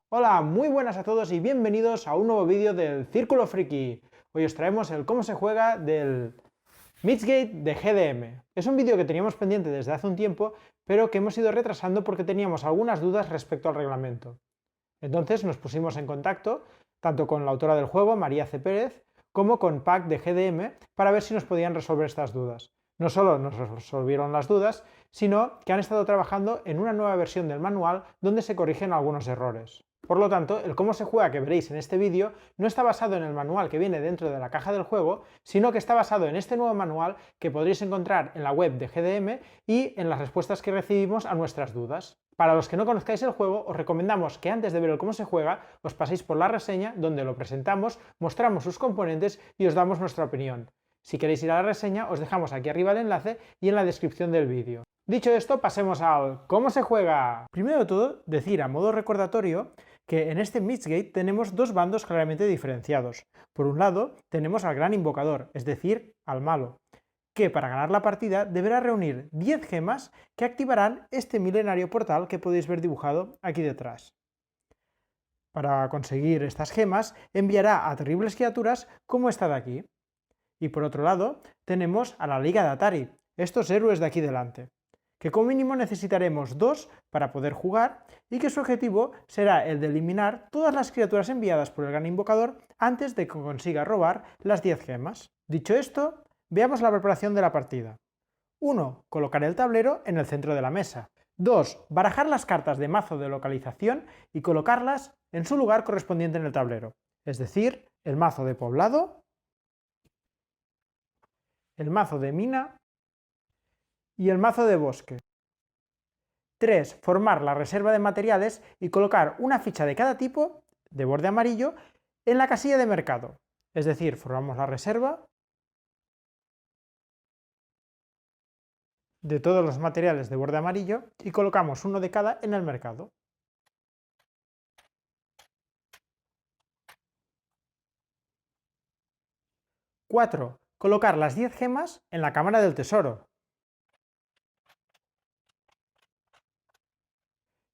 Hola, muy buenas a todos y bienvenidos a un nuevo vídeo del Círculo Friki. Hoy os traemos el cómo se juega del Mythgate de GDM. Es un vídeo que teníamos pendiente desde hace un tiempo, pero que hemos ido retrasando porque teníamos algunas dudas respecto al reglamento. Entonces nos pusimos en contacto tanto con la autora del juego, María C. Pérez, como con Pack de GDM para ver si nos podían resolver estas dudas. No solo nos resolvieron las dudas, sino que han estado trabajando en una nueva versión del manual donde se corrigen algunos errores. Por lo tanto, el cómo se juega que veréis en este vídeo no está basado en el manual que viene dentro de la caja del juego, sino que está basado en este nuevo manual que podréis encontrar en la web de GDM y en las respuestas que recibimos a nuestras dudas. Para los que no conozcáis el juego, os recomendamos que antes de ver el cómo se juega, os paséis por la reseña donde lo presentamos, mostramos sus componentes y os damos nuestra opinión. Si queréis ir a la reseña, os dejamos aquí arriba el enlace y en la descripción del vídeo. Dicho esto, pasemos al cómo se juega. Primero de todo, decir a modo recordatorio que en este Mythgate tenemos dos bandos claramente diferenciados. Por un lado, tenemos al gran invocador, es decir, al malo, que para ganar la partida deberá reunir 10 gemas que activarán este milenario portal que podéis ver dibujado aquí detrás. Para conseguir estas gemas, enviará a terribles criaturas como esta de aquí. Y por otro lado, tenemos a la Liga de Atari, estos héroes de aquí delante, que como mínimo necesitaremos 2 para poder jugar y que su objetivo será el de eliminar todas las criaturas enviadas por el gran invocador antes de que consiga robar las 10 gemas. Dicho esto, veamos la preparación de la partida. 1. Colocar el tablero en el centro de la mesa. 2. Barajar las cartas de mazo de localización y colocarlas en su lugar correspondiente en el tablero, es decir, el mazo de poblado, el mazo de mina y el mazo de bosque. 3. Formar la reserva de materiales y colocar una ficha de cada tipo, de borde amarillo, en la casilla de mercado. Es decir, formamos la reserva de todos los materiales de borde amarillo y colocamos uno de cada en el mercado. 4. Colocar las 10 gemas en la cámara del tesoro.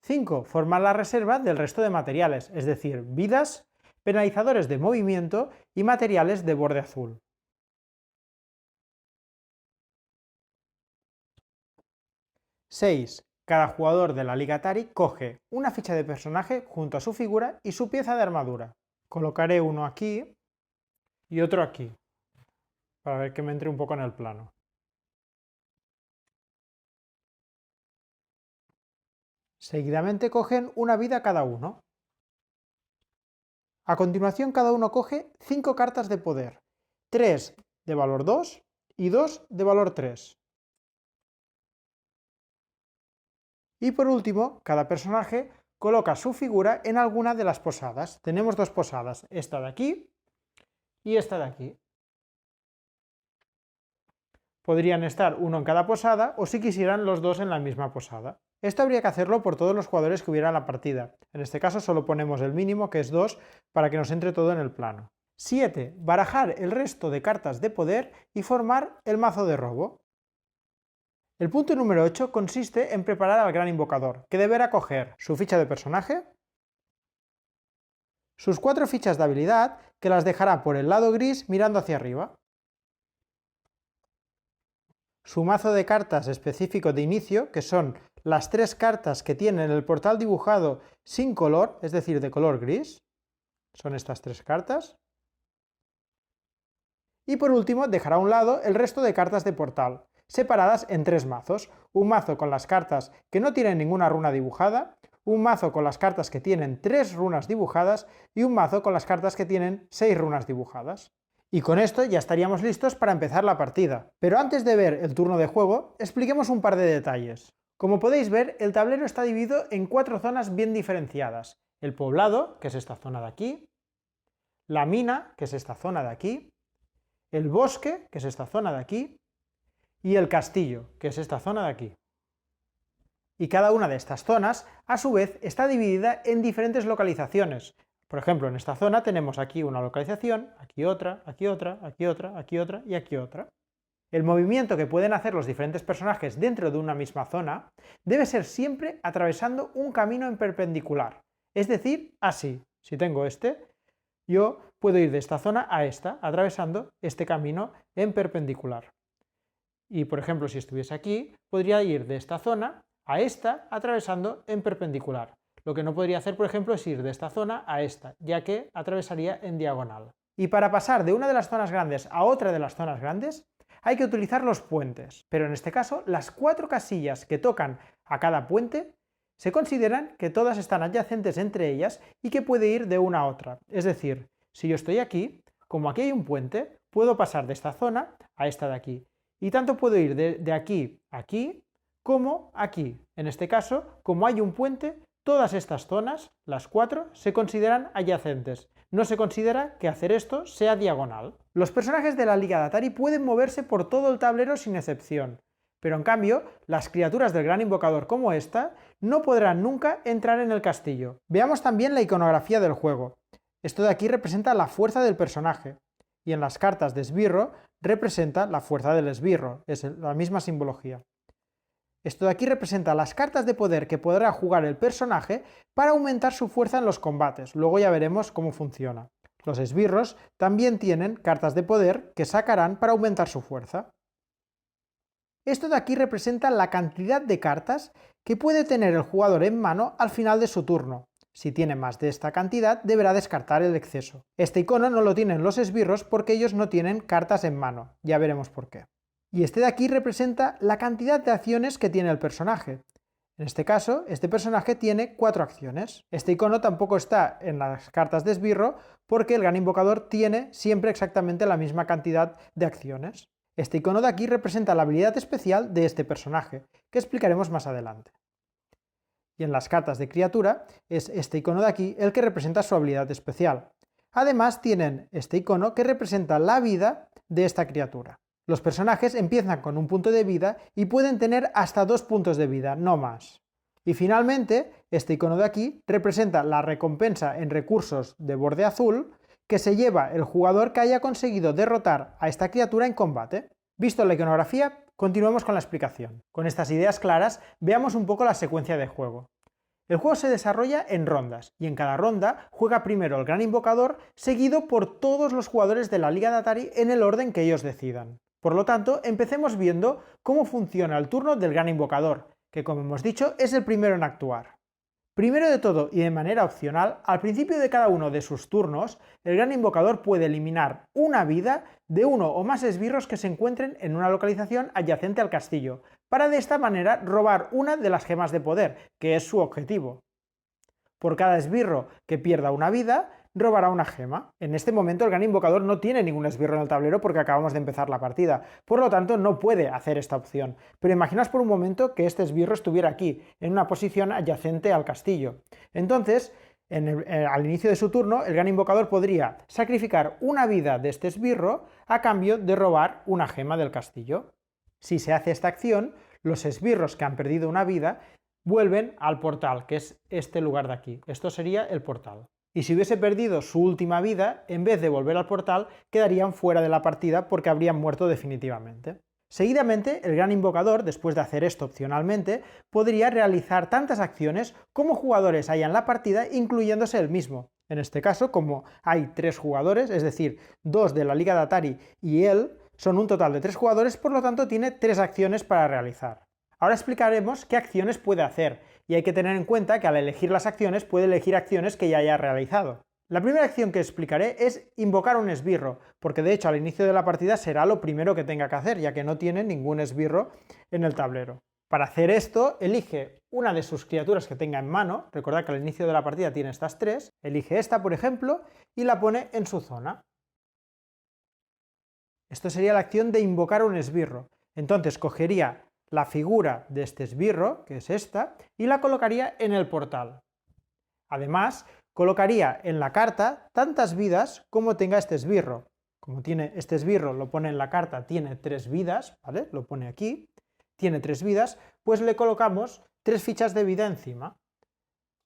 5. Formar la reserva del resto de materiales, es decir, vidas, penalizadores de movimiento y materiales de borde azul. 6. Cada jugador de la Liga Atari coge una ficha de personaje junto a su figura y su pieza de armadura. Colocaré uno aquí y otro aquí, para ver que me entre un poco en el plano. Seguidamente cogen una vida cada uno. A continuación cada uno coge 5 cartas de poder, 3 de valor 2 y 2 de valor 3. Y por último, cada personaje coloca su figura en alguna de las posadas. Tenemos dos posadas, esta de aquí y esta de aquí. Podrían estar uno en cada posada o si quisieran los dos en la misma posada. Esto habría que hacerlo por todos los jugadores que hubiera en la partida. En este caso solo ponemos el mínimo, que es 2, para que nos entre todo en el plano. 7. Barajar el resto de cartas de poder y formar el mazo de robo. El punto número 8 consiste en preparar al gran invocador, que deberá coger su ficha de personaje, sus 4 fichas de habilidad, que las dejará por el lado gris mirando hacia arriba, su mazo de cartas específico de inicio, que son las 3 cartas que tienen el portal dibujado sin color, es decir, de color gris, son estas 3 cartas, y por último dejará a un lado el resto de cartas de portal, separadas en 3 mazos, un mazo con las cartas que no tienen ninguna runa dibujada, un mazo con las cartas que tienen 3 runas dibujadas y un mazo con las cartas que tienen 6 runas dibujadas. Y con esto ya estaríamos listos para empezar la partida. Pero antes de ver el turno de juego, expliquemos un par de detalles. Como podéis ver, el tablero está dividido en 4 zonas bien diferenciadas. El poblado, que es esta zona de aquí, la mina, que es esta zona de aquí, el bosque, que es esta zona de aquí, y el castillo, que es esta zona de aquí. Y cada una de estas zonas, a su vez, está dividida en diferentes localizaciones. Por ejemplo, en esta zona tenemos aquí una localización, aquí otra, aquí otra, aquí otra, aquí otra y aquí otra. El movimiento que pueden hacer los diferentes personajes dentro de una misma zona debe ser siempre atravesando un camino en perpendicular, es decir, así. Si tengo este, yo puedo ir de esta zona a esta, atravesando este camino en perpendicular. Y, por ejemplo, si estuviese aquí, podría ir de esta zona a esta, atravesando en perpendicular. Lo que no podría hacer, por ejemplo, es ir de esta zona a esta, ya que atravesaría en diagonal. Y para pasar de una de las zonas grandes a otra de las zonas grandes, hay que utilizar los puentes. Pero en este caso, las 4 casillas que tocan a cada puente se consideran que todas están adyacentes entre ellas y que puede ir de una a otra. Es decir, si yo estoy aquí, como aquí hay un puente, puedo pasar de esta zona a esta de aquí. Y tanto puedo ir de aquí a aquí como aquí. En este caso, como hay un puente, todas estas zonas, las 4, se consideran adyacentes. No se considera que hacer esto sea diagonal. Los personajes de la Liga de Atari pueden moverse por todo el tablero sin excepción, pero en cambio, las criaturas del Gran Invocador como esta no podrán nunca entrar en el castillo. Veamos también la iconografía del juego. Esto de aquí representa la fuerza del personaje, y en las cartas de esbirro representa la fuerza del esbirro, es la misma simbología. Esto de aquí representa las cartas de poder que podrá jugar el personaje para aumentar su fuerza en los combates. Luego ya veremos cómo funciona. Los esbirros también tienen cartas de poder que sacarán para aumentar su fuerza. Esto de aquí representa la cantidad de cartas que puede tener el jugador en mano al final de su turno. Si tiene más de esta cantidad, deberá descartar el exceso. Este icono no lo tienen los esbirros porque ellos no tienen cartas en mano. Ya veremos por qué. Y este de aquí representa la cantidad de acciones que tiene el personaje. En este caso, este personaje tiene 4 acciones. Este icono tampoco está en las cartas de esbirro porque el Gran Invocador tiene siempre exactamente la misma cantidad de acciones. Este icono de aquí representa la habilidad especial de este personaje, que explicaremos más adelante. Y en las cartas de criatura es este icono de aquí el que representa su habilidad especial. Además tienen este icono que representa la vida de esta criatura. Los personajes empiezan con un punto de vida y pueden tener hasta 2 puntos de vida, no más. Y finalmente, este icono de aquí representa la recompensa en recursos de borde azul que se lleva el jugador que haya conseguido derrotar a esta criatura en combate. Visto la iconografía, continuemos con la explicación. Con estas ideas claras, veamos un poco la secuencia de juego. El juego se desarrolla en rondas, y en cada ronda juega primero el Gran Invocador, seguido por todos los jugadores de la Liga de Atari en el orden que ellos decidan. Por lo tanto, empecemos viendo cómo funciona el turno del Gran Invocador, que como hemos dicho es el primero en actuar. Primero de todo y de manera opcional, al principio de cada uno de sus turnos, el Gran Invocador puede eliminar una vida de uno o más esbirros que se encuentren en una localización adyacente al castillo, para de esta manera robar una de las gemas de poder, que es su objetivo. Por cada esbirro que pierda una vida, robará una gema. En este momento el Gran Invocador no tiene ningún esbirro en el tablero porque acabamos de empezar la partida, por lo tanto no puede hacer esta opción. Pero imaginaos por un momento que este esbirro estuviera aquí, en una posición adyacente al castillo. Entonces, al inicio de su turno, el Gran Invocador podría sacrificar una vida de este esbirro a cambio de robar una gema del castillo. Si se hace esta acción, los esbirros que han perdido una vida vuelven al portal, que es este lugar de aquí. Esto sería el portal. Y si hubiese perdido su última vida, en vez de volver al portal, quedarían fuera de la partida porque habrían muerto definitivamente. Seguidamente, el Gran Invocador, después de hacer esto opcionalmente, podría realizar tantas acciones como jugadores haya en la partida, incluyéndose él mismo. En este caso, como hay 3 jugadores, es decir, 2 de la Liga de Atari y él, son un total de 3 jugadores, por lo tanto tiene 3 acciones para realizar. Ahora explicaremos qué acciones puede hacer, y hay que tener en cuenta que al elegir las acciones puede elegir acciones que ya haya realizado. La primera acción que explicaré es invocar un esbirro, porque de hecho al inicio de la partida será lo primero que tenga que hacer, ya que no tiene ningún esbirro en el tablero. Para hacer esto, elige una de sus criaturas que tenga en mano, recordad que al inicio de la partida tiene estas 3, elige esta por ejemplo, y la pone en su zona. Esto sería la acción de invocar un esbirro. Entonces cogería la figura de este esbirro, que es esta, y la colocaría en el portal. Además, colocaría en la carta tantas vidas como tenga este esbirro. Como tiene este esbirro, lo pone en la carta, tiene 3 vidas, ¿vale? Lo pone aquí, tiene 3 vidas, pues le colocamos 3 fichas de vida encima.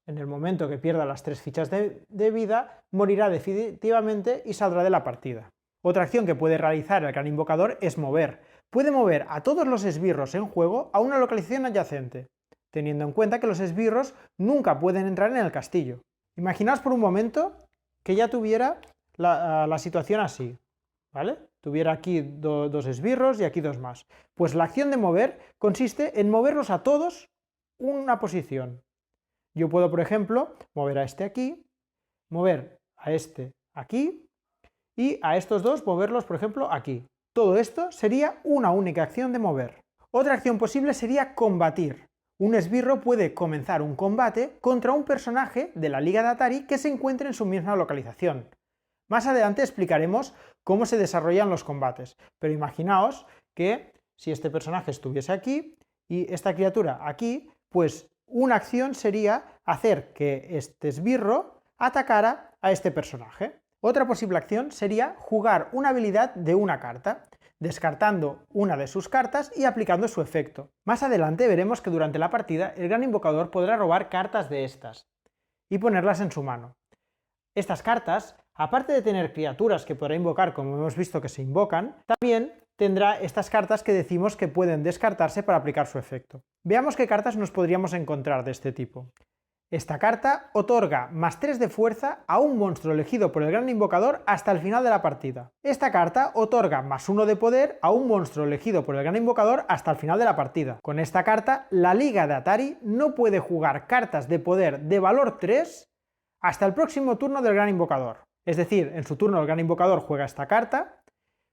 En el momento que pierda las 3 fichas de vida, morirá definitivamente y saldrá de la partida. Otra acción que puede realizar el Gran Invocador es mover. puede mover a todos los esbirros en juego a una localización adyacente, teniendo en cuenta que los esbirros nunca pueden entrar en el castillo. Imaginaos por un momento que ya tuviera la situación así, ¿vale? Tuviera aquí dos esbirros y aquí dos más. Pues la acción de mover consiste en moverlos a todos una posición. Yo puedo, por ejemplo, mover a este aquí, mover a este aquí y a estos dos moverlos, por ejemplo, aquí. Todo esto sería una única acción de mover. Otra acción posible sería combatir. Un esbirro puede comenzar un combate contra un personaje de la Liga de Atari que se encuentre en su misma localización. Más adelante explicaremos cómo se desarrollan los combates, pero imaginaos que si este personaje estuviese aquí y esta criatura aquí, pues una acción sería hacer que este esbirro atacara a este personaje. Otra posible acción sería jugar una habilidad de una carta, descartando una de sus cartas y aplicando su efecto. Más adelante veremos que durante la partida el gran invocador podrá robar cartas de estas y ponerlas en su mano. Estas cartas, aparte de tener criaturas que podrá invocar, como hemos visto que se invocan, también tendrá estas cartas que decimos que pueden descartarse para aplicar su efecto. Veamos qué cartas nos podríamos encontrar de este tipo. Esta carta otorga +3 de fuerza a un monstruo elegido por el gran invocador hasta el final de la partida. Esta carta otorga +1 de poder a un monstruo elegido por el gran invocador hasta el final de la partida. Con esta carta, la Liga de Atari no puede jugar cartas de poder de valor 3 hasta el próximo turno del gran invocador. Es decir, en su turno el gran invocador juega esta carta,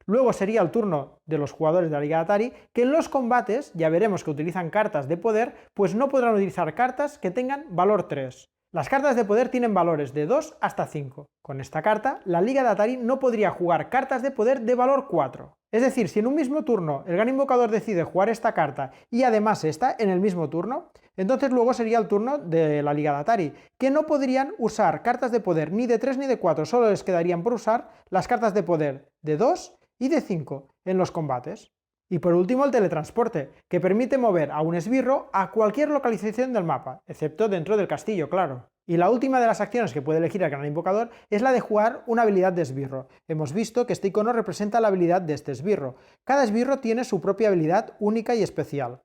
luego sería el turno de los jugadores de la Liga de Atari, que en los combates, ya veremos que utilizan cartas de poder, pues no podrán utilizar cartas que tengan valor 3. Las cartas de poder tienen valores de 2 hasta 5. Con esta carta, la Liga de Atari no podría jugar cartas de poder de valor 4. Es decir, si en un mismo turno el gran invocador decide jugar esta carta y además esta en el mismo turno, entonces luego sería el turno de la Liga de Atari, que no podrían usar cartas de poder ni de 3 ni de 4, solo les quedarían por usar las cartas de poder de 2 y de 5 en los combates. Y por último el teletransporte, que permite mover a un esbirro a cualquier localización del mapa, excepto dentro del castillo, claro. Y la última de las acciones que puede elegir el gran invocador es la de jugar una habilidad de esbirro. Hemos visto que este icono representa la habilidad de este esbirro. Cada esbirro tiene su propia habilidad única y especial.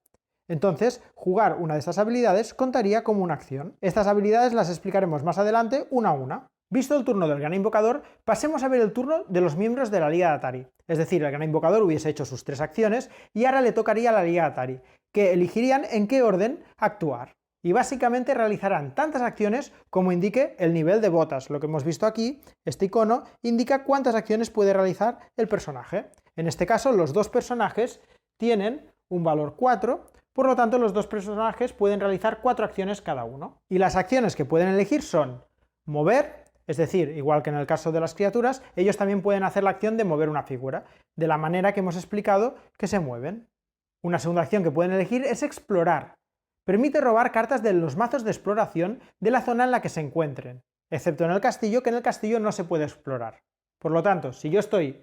Entonces, jugar una de estas habilidades contaría como una acción. Estas habilidades las explicaremos más adelante una a una. Visto el turno del gran invocador, pasemos a ver el turno de los miembros de la Liga de Atari. Es decir, el gran invocador hubiese hecho sus 3 acciones y ahora le tocaría a la Liga de Atari, que elegirían en qué orden actuar. Y básicamente realizarán tantas acciones como indique el nivel de botas. Lo que hemos visto aquí, este icono, indica cuántas acciones puede realizar el personaje. En este caso, los dos personajes tienen un valor 4, por lo tanto los dos personajes pueden realizar 4 acciones cada uno. Y las acciones que pueden elegir son mover, es decir, igual que en el caso de las criaturas, ellos también pueden hacer la acción de mover una figura, de la manera que hemos explicado que se mueven. Una segunda acción que pueden elegir es explorar. Permite robar cartas de los mazos de exploración de la zona en la que se encuentren, excepto en el castillo, que en el castillo no se puede explorar. Por lo tanto, si yo estoy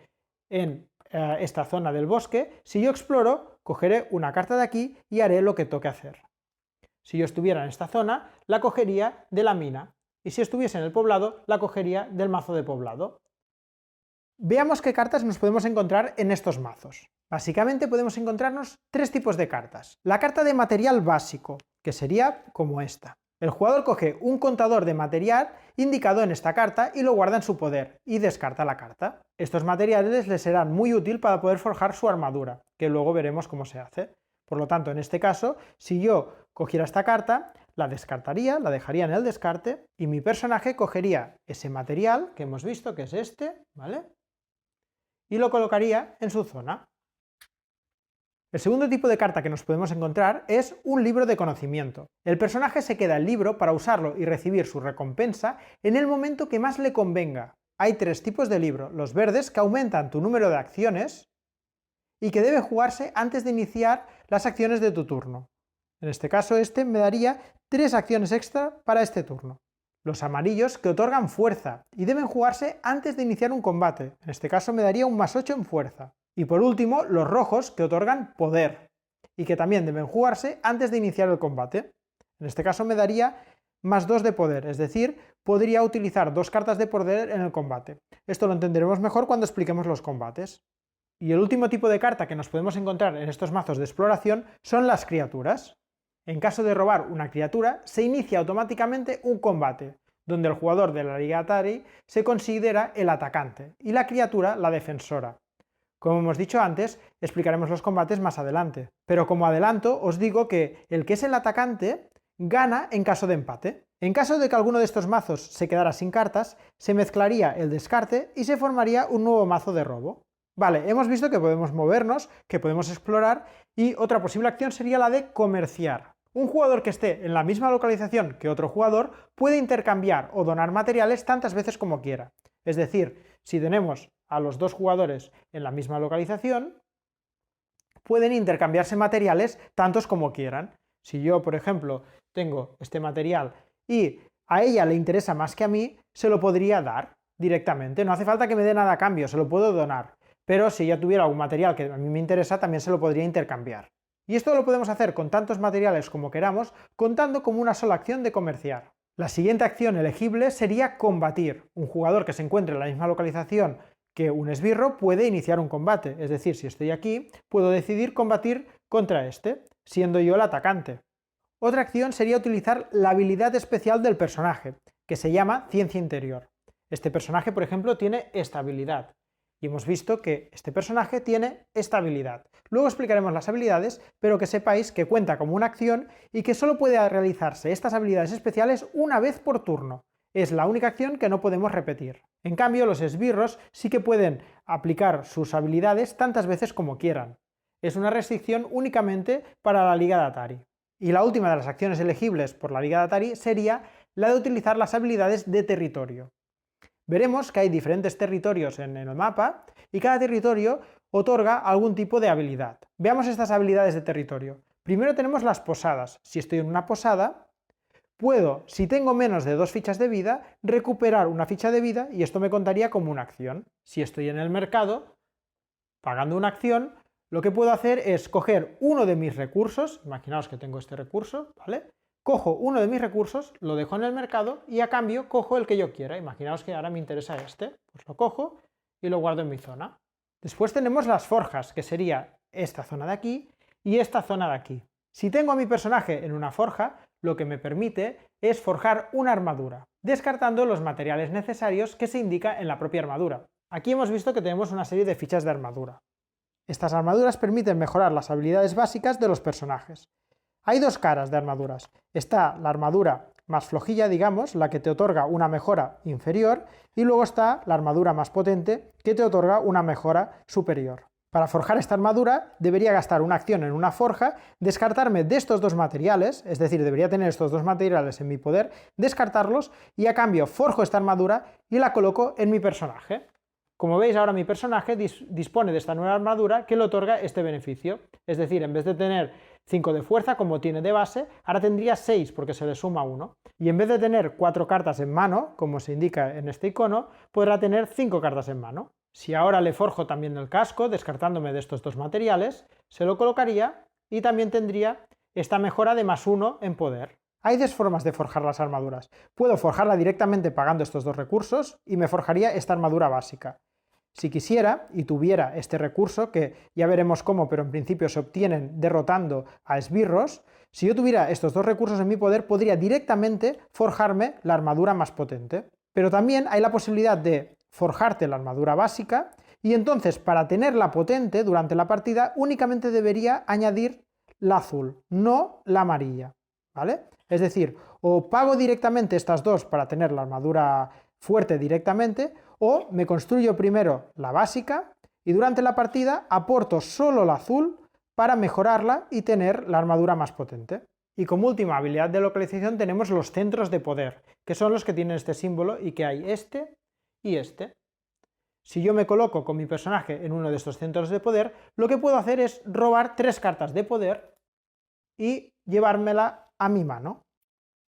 en esta zona del bosque, si yo exploro, cogeré una carta de aquí y haré lo que toque hacer. Si yo estuviera en esta zona, la cogería de la mina. Y si estuviese en el poblado, la cogería del mazo de poblado. Veamos qué cartas nos podemos encontrar en estos mazos. Básicamente podemos encontrarnos 3 tipos de cartas. La carta de material básico, que sería como esta. El jugador coge un contador de material indicado en esta carta y lo guarda en su poder, y descarta la carta. Estos materiales le serán muy útil para poder forjar su armadura, que luego veremos cómo se hace. Por lo tanto, en este caso, si yo cogiera esta carta, la descartaría, la dejaría en el descarte, y mi personaje cogería ese material que hemos visto, que es este, ¿vale? Y lo colocaría en su zona. El segundo tipo de carta que nos podemos encontrar es un libro de conocimiento. El personaje se queda el libro para usarlo y recibir su recompensa en el momento que más le convenga. Hay 3 tipos de libro: los verdes, que aumentan tu número de acciones y que debe jugarse antes de iniciar las acciones de tu turno. En este caso, este me daría 3 acciones extra para este turno. Los amarillos, que otorgan fuerza y deben jugarse antes de iniciar un combate. En este caso me daría un +8 en fuerza. Y por último, los rojos, que otorgan poder y que también deben jugarse antes de iniciar el combate. En este caso me daría +2 de poder, es decir, podría utilizar 2 cartas de poder en el combate. Esto lo entenderemos mejor cuando expliquemos los combates. Y el último tipo de carta que nos podemos encontrar en estos mazos de exploración son las criaturas. En caso de robar una criatura, se inicia automáticamente un combate, donde el jugador de la Liga Atari se considera el atacante y la criatura la defensora. Como hemos dicho antes, explicaremos los combates más adelante, pero como adelanto os digo que el que es el atacante gana en caso de empate. En caso de que alguno de estos mazos se quedara sin cartas, se mezclaría el descarte y se formaría un nuevo mazo de robo. Vale, hemos visto que podemos movernos, que podemos explorar, y otra posible acción sería la de comerciar. Un jugador que esté en la misma localización que otro jugador puede intercambiar o donar materiales tantas veces como quiera. Es decir, si tenemos a los dos jugadores en la misma localización, pueden intercambiarse materiales tantos como quieran. Si yo, por ejemplo, tengo este material y a ella le interesa más que a mí, se lo podría dar directamente. No hace falta que me dé nada a cambio, se lo puedo donar. Pero si ella tuviera algún material que a mí me interesa, también se lo podría intercambiar. Y esto lo podemos hacer con tantos materiales como queramos, contando como una sola acción de comerciar. La siguiente acción elegible sería combatir. Un jugador que se encuentre en la misma localización que un esbirro puede iniciar un combate. Es decir, si estoy aquí, puedo decidir combatir contra este, siendo yo el atacante. Otra acción sería utilizar la habilidad especial del personaje, que se llama Ciencia Interior. Este personaje, por ejemplo, tiene esta habilidad. Y hemos visto que este personaje tiene esta habilidad. Luego explicaremos las habilidades, pero que sepáis que cuenta como una acción y que solo puede realizarse estas habilidades especiales una vez por turno. Es la única acción que no podemos repetir. En cambio, los esbirros sí que pueden aplicar sus habilidades tantas veces como quieran. Es una restricción únicamente para la Liga de Atari. Y la última de las acciones elegibles por la Liga de Atari sería la de utilizar las habilidades de territorio. Veremos que hay diferentes territorios en el mapa y cada territorio otorga algún tipo de habilidad. Veamos estas habilidades de territorio. Primero tenemos las posadas. Si estoy en una posada, puedo, si tengo menos de 2 fichas de vida, recuperar una ficha de vida y esto me contaría como una acción. Si estoy en el mercado, pagando una acción, lo que puedo hacer es coger uno de mis recursos, imaginaos que tengo este recurso, ¿vale? Cojo uno de mis recursos, lo dejo en el mercado y a cambio cojo el que yo quiera. Imaginaos que ahora me interesa este, pues lo cojo y lo guardo en mi zona. Después tenemos las forjas, que sería esta zona de aquí y esta zona de aquí. Si tengo a mi personaje en una forja, lo que me permite es forjar una armadura, descartando los materiales necesarios que se indica en la propia armadura. Aquí hemos visto que tenemos una serie de fichas de armadura. Estas armaduras permiten mejorar las habilidades básicas de los personajes. Hay dos caras de armaduras. Está la armadura más flojilla, digamos, la que te otorga una mejora inferior, y luego está la armadura más potente, que te otorga una mejora superior. Para forjar esta armadura debería gastar una acción en una forja, descartarme de estos dos materiales, es decir, debería tener estos dos materiales en mi poder, descartarlos y a cambio forjo esta armadura y la coloco en mi personaje. Como veis, ahora mi personaje dispone de esta nueva armadura que le otorga este beneficio. Es decir, en vez de tener 5 de fuerza, como tiene de base, ahora tendría 6 porque se le suma 1. Y en vez de tener 4 cartas en mano, como se indica en este icono, podrá tener 5 cartas en mano. Si ahora le forjo también el casco, descartándome de estos dos materiales, se lo colocaría y también tendría esta mejora de +1 en poder. Hay dos formas de forjar las armaduras. Puedo forjarla directamente pagando estos dos recursos y me forjaría esta armadura básica. Si quisiera y tuviera este recurso, que ya veremos cómo, pero en principio se obtienen derrotando a esbirros, si yo tuviera estos dos recursos en mi poder, podría directamente forjarme la armadura más potente. Pero también hay la posibilidad de forjarte la armadura básica y entonces para tenerla potente durante la partida únicamente debería añadir la azul, no la amarilla, ¿vale? Es decir, o pago directamente estas dos para tener la armadura fuerte directamente, o me construyo primero la básica y durante la partida aporto solo la azul para mejorarla y tener la armadura más potente. Y como última habilidad de localización tenemos los centros de poder, que son los que tienen este símbolo y que hay este y este. Si yo me coloco con mi personaje en uno de estos centros de poder, lo que puedo hacer es robar 3 cartas de poder y llevármela a mi mano.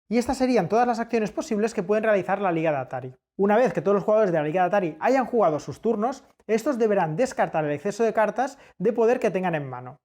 Y estas serían todas las acciones posibles que pueden realizar la Liga de Atari. Una vez que todos los jugadores de la Liga de Atari hayan jugado sus turnos, estos deberán descartar el exceso de cartas de poder que tengan en mano.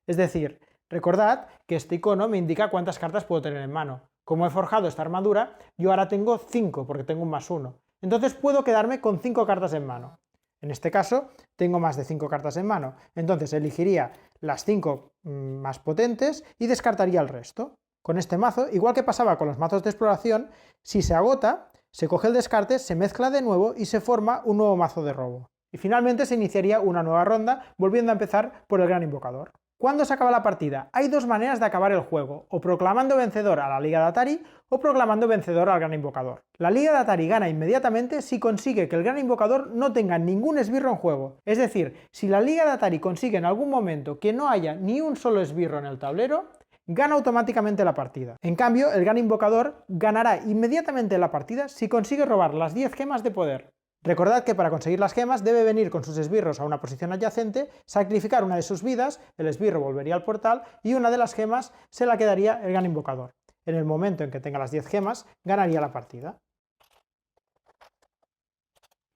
Es decir, recordad que este icono me indica cuántas cartas puedo tener en mano. Como he forjado esta armadura, yo ahora tengo 5 porque tengo un +1. Entonces puedo quedarme con 5 cartas en mano. En este caso, tengo más de 5 cartas en mano, entonces elegiría las 5 más potentes y descartaría el resto. Con este mazo, igual que pasaba con los mazos de exploración, si se agota, se coge el descarte, se mezcla de nuevo y se forma un nuevo mazo de robo. Y finalmente se iniciaría una nueva ronda, volviendo a empezar por el Gran Invocador. ¿Cuándo se acaba la partida? Hay dos maneras de acabar el juego, o proclamando vencedor a la Liga de Atari o proclamando vencedor al Gran Invocador. La Liga de Atari gana inmediatamente si consigue que el Gran Invocador no tenga ningún esbirro en juego. Es decir, si la Liga de Atari consigue en algún momento que no haya ni un solo esbirro en el tablero, gana automáticamente la partida. En cambio, el Gran Invocador ganará inmediatamente la partida si consigue robar las 10 gemas de poder. Recordad que para conseguir las gemas debe venir con sus esbirros a una posición adyacente, sacrificar una de sus vidas, el esbirro volvería al portal y una de las gemas se la quedaría el Gran Invocador. En el momento en que tenga las 10 gemas, ganaría la partida.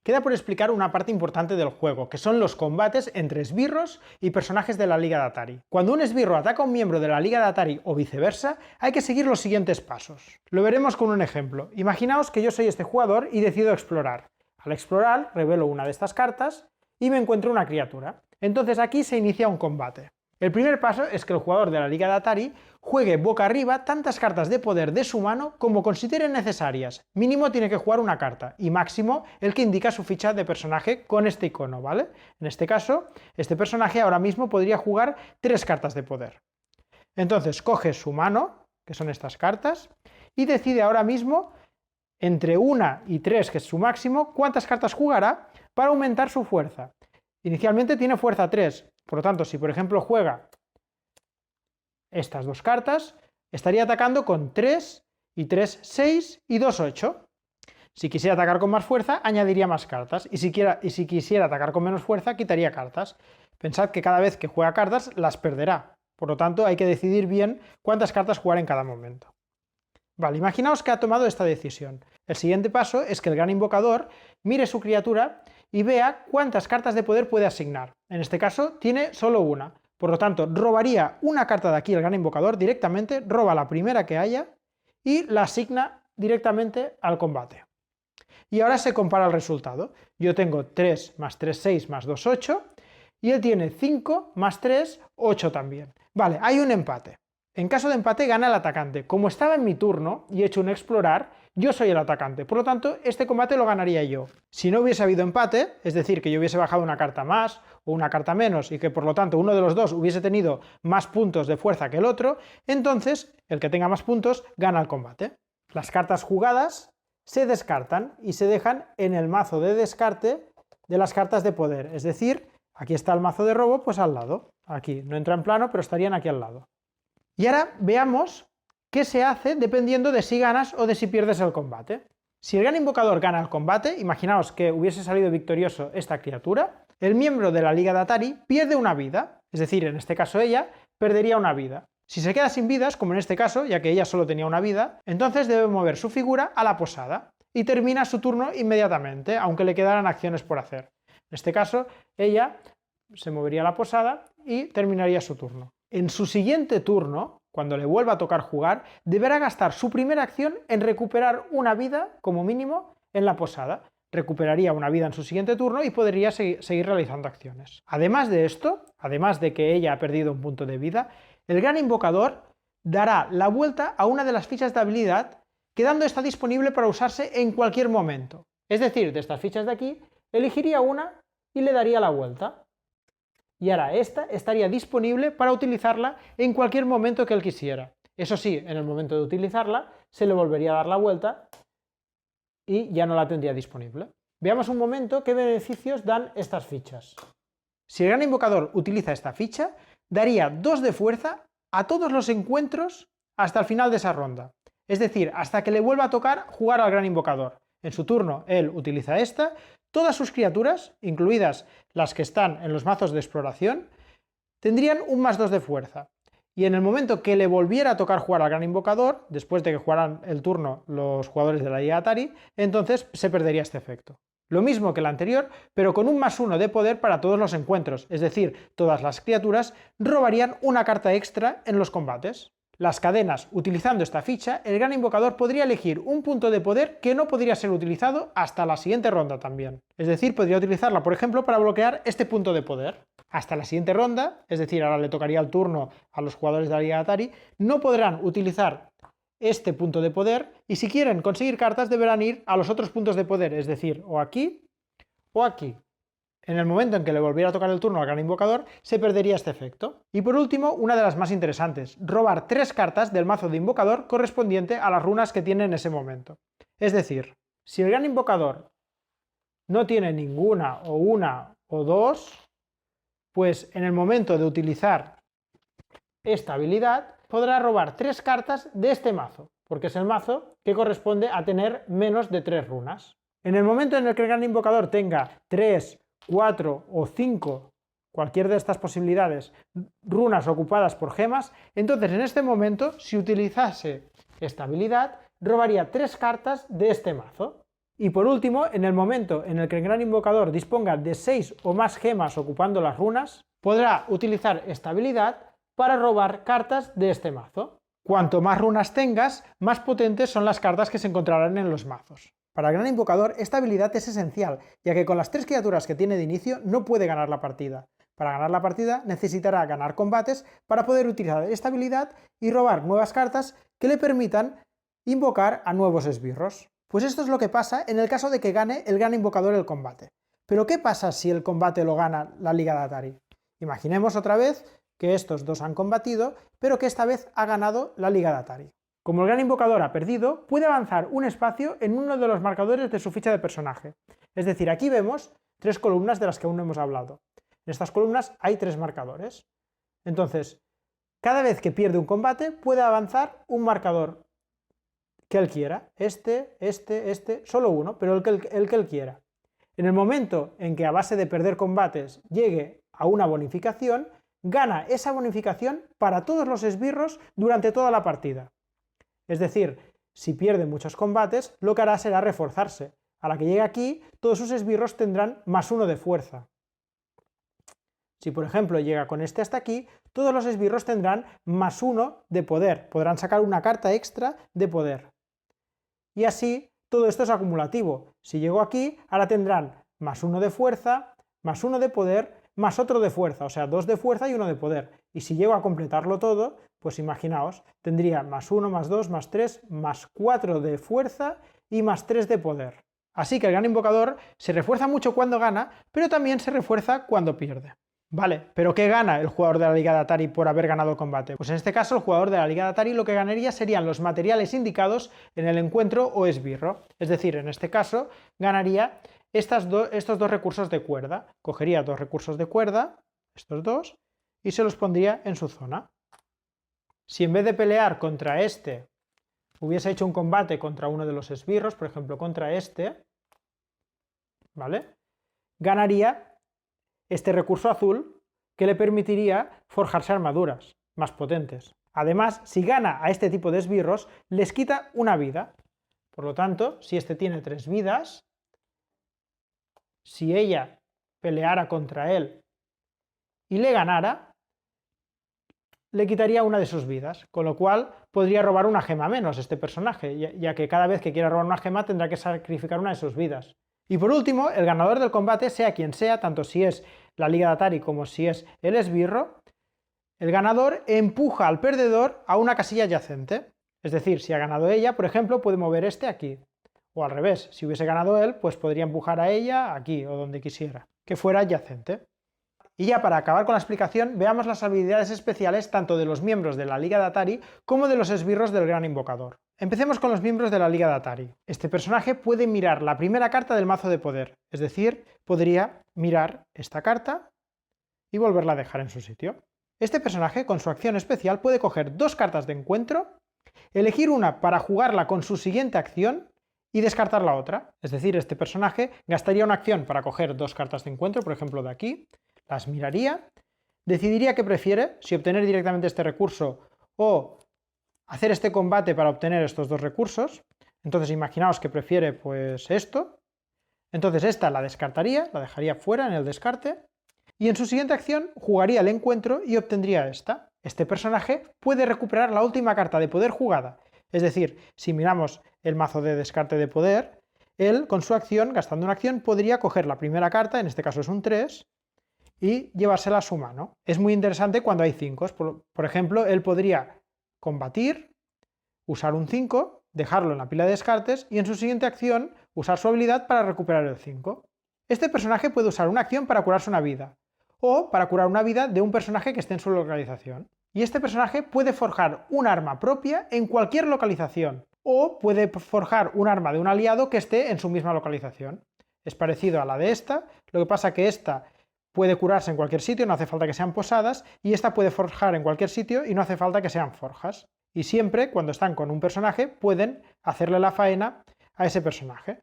Queda por explicar una parte importante del juego, que son los combates entre esbirros y personajes de la Liga de Atari. Cuando un esbirro ataca a un miembro de la Liga de Atari o viceversa, hay que seguir los siguientes pasos. Lo veremos con un ejemplo. Imaginaos que yo soy este jugador y decido explorar. Al explorar, revelo una de estas cartas y me encuentro una criatura. Entonces aquí se inicia un combate. El primer paso es que el jugador de la Liga de Atari juegue boca arriba tantas cartas de poder de su mano como considere necesarias. Mínimo tiene que jugar una carta y máximo el que indica su ficha de personaje con este icono, ¿vale? En este caso, este personaje ahora mismo podría jugar 3 cartas de poder. Entonces coge su mano, que son estas cartas, y decide ahora mismo entre 1 y 3, que es su máximo, cuántas cartas jugará para aumentar su fuerza. Inicialmente tiene fuerza 3, por lo tanto, si por ejemplo juega estas 2 cartas, estaría atacando con 3 y 3, 6 y 2, 8. Si quisiera atacar con más fuerza, añadiría más cartas, y si quisiera atacar con menos fuerza, quitaría cartas. Pensad que cada vez que juega cartas, las perderá. Por lo tanto, hay que decidir bien cuántas cartas jugar en cada momento. Vale, imaginaos que ha tomado esta decisión. El siguiente paso es que el Gran Invocador mire su criatura y vea cuántas cartas de poder puede asignar. En este caso tiene solo una, por lo tanto robaría una carta de aquí el Gran Invocador directamente, roba la primera que haya y la asigna directamente al combate. Y ahora se compara el resultado. Yo tengo 3 más 3, 6 más 2, 8 y él tiene 5 más 3, 8 también. Vale, hay un empate. En caso de empate gana el atacante. Como estaba en mi turno y he hecho un explorar, yo soy el atacante, por lo tanto este combate lo ganaría yo. Si no hubiese habido empate, es decir, que yo hubiese bajado una carta más o una carta menos y que por lo tanto uno de los dos hubiese tenido más puntos de fuerza que el otro, entonces el que tenga más puntos gana el combate. Las cartas jugadas se descartan y se dejan en el mazo de descarte de las cartas de poder, es decir, aquí está el mazo de robo, pues al lado. Aquí no entra en plano, pero estarían aquí al lado. Y ahora veamos qué se hace dependiendo de si ganas o de si pierdes el combate. Si el Gran Invocador gana el combate, imaginaos que hubiese salido victorioso esta criatura, el miembro de la Liga de Atari pierde una vida, es decir, en este caso ella perdería una vida. Si se queda sin vidas, como en este caso, ya que ella solo tenía una vida, entonces debe mover su figura a la posada y termina su turno inmediatamente, aunque le quedaran acciones por hacer. En este caso, ella se movería a la posada y terminaría su turno. En su siguiente turno, cuando le vuelva a tocar jugar, deberá gastar su primera acción en recuperar una vida, como mínimo, en la posada. Recuperaría una vida en su siguiente turno y podría seguir realizando acciones. Además de esto, además de que ella ha perdido un punto de vida, el Gran Invocador dará la vuelta a una de las fichas de habilidad, quedando esta disponible para usarse en cualquier momento. Es decir, de estas fichas de aquí, elegiría una y le daría la vuelta. Y ahora esta estaría disponible para utilizarla en cualquier momento que él quisiera. Eso sí, en el momento de utilizarla se le volvería a dar la vuelta y ya no la tendría disponible. Veamos un momento qué beneficios dan estas fichas. Si el Gran Invocador utiliza esta ficha, daría 2 de fuerza a todos los encuentros hasta el final de esa ronda. Es decir, hasta que le vuelva a tocar jugar al Gran Invocador. En su turno él utiliza esta. Todas sus criaturas, incluidas las que están en los mazos de exploración, tendrían un +2 de fuerza. Y en el momento que le volviera a tocar jugar al Gran Invocador, después de que jugaran el turno los jugadores de la Liga Atari, entonces se perdería este efecto. Lo mismo que el anterior, pero con un +1 de poder para todos los encuentros, es decir, todas las criaturas robarían una carta extra en los combates. las cadenas utilizando esta ficha, el gran invocador podría elegir un punto de poder que no podría ser utilizado hasta la siguiente ronda también. Es decir, podría utilizarla, por ejemplo, para bloquear este punto de poder. Hasta la siguiente ronda, es decir, ahora le tocaría el turno a los jugadores de la Liga de Atari, no podrán utilizar este punto de poder y si quieren conseguir cartas deberán ir a los otros puntos de poder, es decir, o aquí o aquí. En el momento en que le volviera a tocar el turno al gran invocador, se perdería este efecto. Y por último, una de las más interesantes, robar 3 cartas del mazo de invocador correspondiente a las runas que tiene en ese momento. Es decir, si el gran invocador no tiene ninguna o una o dos, pues en el momento de utilizar esta habilidad podrá robar 3 cartas de este mazo, porque es el mazo que corresponde a tener menos de 3 runas. En el momento en el que el gran invocador tenga 3, 4 o 5, cualquier de estas posibilidades, runas ocupadas por gemas, entonces en este momento, si utilizase esta habilidad, robaría 3 cartas de este mazo. Y por último, en el momento en el que el gran invocador disponga de 6 o más gemas ocupando las runas, podrá utilizar esta habilidad para robar cartas de este mazo. Cuanto más runas tengas, más potentes son las cartas que se encontrarán en los mazos. Para el gran invocador esta habilidad es esencial, ya que con las 3 criaturas que tiene de inicio no puede ganar la partida. Para ganar la partida necesitará ganar combates para poder utilizar esta habilidad y robar nuevas cartas que le permitan invocar a nuevos esbirros. Pues esto es lo que pasa en el caso de que gane el gran invocador el combate. Pero ¿qué pasa si el combate lo gana la Liga de Atari? Imaginemos otra vez que estos dos han combatido, pero que esta vez ha ganado la Liga de Atari. Como el gran invocador ha perdido, puede avanzar un espacio en uno de los marcadores de su ficha de personaje. Es decir, aquí vemos 3 columnas de las que aún no hemos hablado. En estas columnas hay 3 marcadores. Entonces, cada vez que pierde un combate, puede avanzar un marcador que él quiera. Solo uno, pero el que él quiera. En el momento en que a base de perder combates llegue a una bonificación, gana esa bonificación para todos los esbirros durante toda la partida. Es decir, si pierde muchos combates, lo que hará será reforzarse. A la que llegue aquí, todos sus esbirros tendrán +1 de fuerza. Si por ejemplo llega con este hasta aquí, todos los esbirros tendrán +1 de poder, podrán sacar una carta extra de poder. Y así, todo esto es acumulativo. Si llegó aquí, ahora tendrán +1 de fuerza, +1 de poder, más otro de fuerza, o sea, 2 de fuerza y 1 de poder. Y si llego a completarlo todo, pues imaginaos, tendría +1, +2, +3, +4 de fuerza y +3 de poder. Así que el gran invocador se refuerza mucho cuando gana, pero también se refuerza cuando pierde. Vale, pero ¿qué gana el jugador de la Liga de Atari por haber ganado el combate? Pues en este caso el jugador de la Liga de Atari lo que ganaría serían los materiales indicados en el encuentro o esbirro. Es decir, en este caso ganaría estos 2 recursos de cuerda. Cogería 2 recursos de cuerda, estos 2, y se los pondría en su zona. Si en vez de pelear contra este, hubiese hecho un combate contra uno de los esbirros, por ejemplo contra este, ¿vale? Ganaría este recurso azul que le permitiría forjarse armaduras más potentes. Además, si gana a este tipo de esbirros, les quita una vida. Por lo tanto, si este tiene 3 vidas, si ella peleara contra él y le ganara, le quitaría una de sus vidas, con lo cual podría robar una gema menos este personaje, ya que cada vez que quiera robar una gema tendrá que sacrificar una de sus vidas. Y por último, el ganador del combate, sea quien sea, tanto si es la Liga de Atari como si es el esbirro, el ganador empuja al perdedor a una casilla adyacente. Es decir, si ha ganado ella, por ejemplo, puede mover este aquí. O al revés, si hubiese ganado él, pues podría empujar a ella aquí o donde quisiera, que fuera adyacente. Y ya para acabar con la explicación, veamos las habilidades especiales tanto de los miembros de la Liga de Atari como de los esbirros del gran invocador. Empecemos con los miembros de la Liga de Atari. Este personaje puede mirar la primera carta del mazo de poder, es decir, podría mirar esta carta y volverla a dejar en su sitio. Este personaje, con su acción especial, puede coger 2 cartas de encuentro, elegir una para jugarla con su siguiente acción y descartar la otra. Es decir, este personaje gastaría una acción para coger 2 cartas de encuentro, por ejemplo de aquí, las miraría, decidiría qué prefiere, si obtener directamente este recurso o hacer este combate para obtener estos 2 recursos. Entonces imaginaos que prefiere pues esto. Entonces esta la descartaría, la dejaría fuera en el descarte y en su siguiente acción jugaría el encuentro y obtendría esta. este personaje puede recuperar la última carta de poder jugada. Es decir, si miramos el mazo de descarte de poder, él con su acción, gastando una acción, podría coger la primera carta, en este caso es un 3, y llevársela a su mano. Es muy interesante cuando hay 5. Por ejemplo, él podría combatir, usar un 5, dejarlo en la pila de descartes y en su siguiente acción usar su habilidad para recuperar el 5. Este personaje puede usar una acción para curarse una vida, o para curar una vida de un personaje que esté en su localización. Y este personaje puede forjar un arma propia en cualquier localización, o puede forjar un arma de un aliado que esté en su misma localización. Es parecido a la de esta, lo que pasa que esta puede curarse en cualquier sitio, no hace falta que sean posadas, y esta puede forjar en cualquier sitio y no hace falta que sean forjas. Y siempre, cuando están con un personaje, pueden hacerle la faena a ese personaje.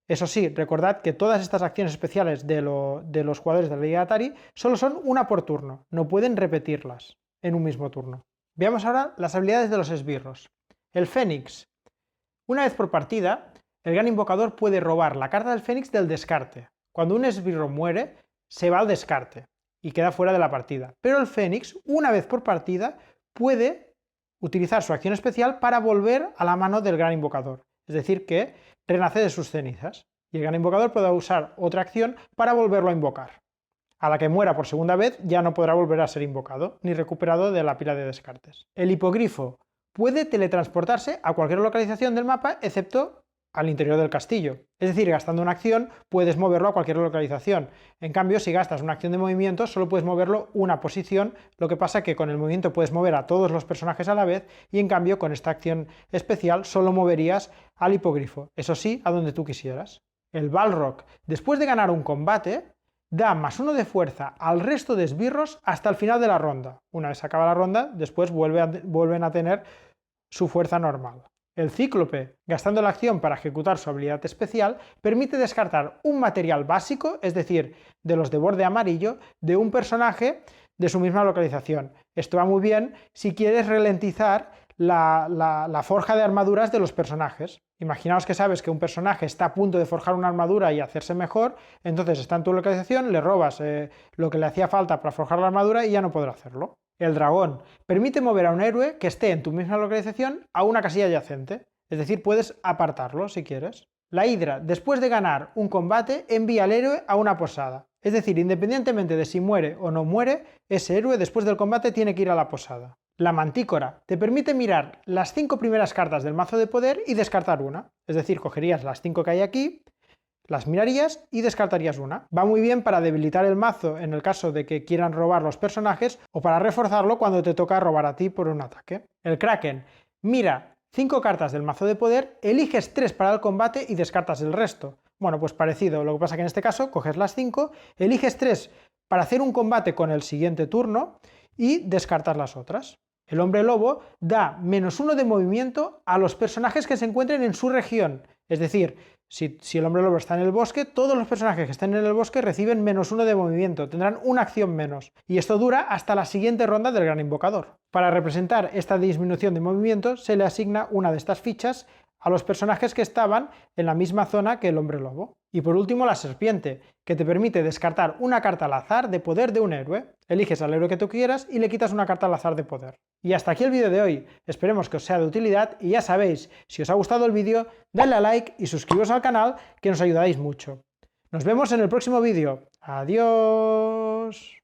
Eso sí, recordad que todas estas acciones especiales de los jugadores de la Liga de Atari solo son una por turno, no pueden repetirlas en un mismo turno. Veamos ahora las habilidades de los esbirros. El Fénix. Una vez por partida, el gran invocador puede robar la carta del Fénix del descarte. Cuando un esbirro muere, se va al descarte y queda fuera de la partida. Pero el Fénix, una vez por partida, puede utilizar su acción especial para volver a la mano del gran invocador. Es decir, que renace de sus cenizas. Y el gran invocador puede usar otra acción para volverlo a invocar. A la que muera por segunda vez ya no podrá volver a ser invocado, ni recuperado de la pila de descartes. El hipogrifo puede teletransportarse a cualquier localización del mapa excepto al interior del castillo. Es decir, gastando una acción puedes moverlo a cualquier localización. En cambio, si gastas una acción de movimiento solo puedes moverlo una posición, lo que pasa que con el movimiento puedes mover a todos los personajes a la vez y en cambio con esta acción especial solo moverías al hipogrifo, eso sí, a donde tú quisieras. El Balrog, después de ganar un combate, da +1 de fuerza al resto de esbirros hasta el final de la ronda. Una vez acaba la ronda, después vuelven a tener su fuerza normal. El Cíclope, gastando la acción para ejecutar su habilidad especial, permite descartar un material básico, es decir, de los de borde amarillo, de un personaje de su misma localización. Esto va muy bien si quieres ralentizar la forja de armaduras de los personajes. Imaginaos que sabes que un personaje está a punto de forjar una armadura y hacerse mejor, entonces está en tu localización, le robas lo que le hacía falta para forjar la armadura y ya no podrá hacerlo. El dragón permite mover a un héroe que esté en tu misma localización a una casilla adyacente, es decir, puedes apartarlo si quieres. La hidra, después de ganar un combate, envía al héroe a una posada, es decir, independientemente de si muere o no muere, ese héroe después del combate tiene que ir a la posada. La mantícora te permite mirar las 5 primeras cartas del mazo de poder y descartar una, es decir, cogerías las 5 que hay aquí, las mirarías y descartarías una. Va muy bien para debilitar el mazo en el caso de que quieran robar los personajes o para reforzarlo cuando te toca robar a ti por un ataque. El Kraken mira 5 cartas del mazo de poder, eliges 3 para el combate y descartas el resto. Bueno, pues parecido, lo que pasa que en este caso coges las 5, eliges 3 para hacer un combate con el siguiente turno y descartas las otras. El hombre lobo da -1 de movimiento a los personajes que se encuentren en su región, es decir, si el hombre lobo está en el bosque, todos los personajes que estén en el bosque reciben -1 de movimiento, tendrán una acción menos, y esto dura hasta la siguiente ronda del gran invocador. Para representar esta disminución de movimiento se le asigna una de estas fichas a los personajes que estaban en la misma zona que el hombre lobo. Y por último la serpiente, que te permite descartar una carta al azar de poder de un héroe. Eliges al héroe que tú quieras y le quitas una carta al azar de poder. Y hasta aquí el vídeo de hoy, esperemos que os sea de utilidad y ya sabéis, si os ha gustado el vídeo, dadle a like y suscribiros al canal que nos ayudáis mucho. Nos vemos en el próximo vídeo. ¡Adiós!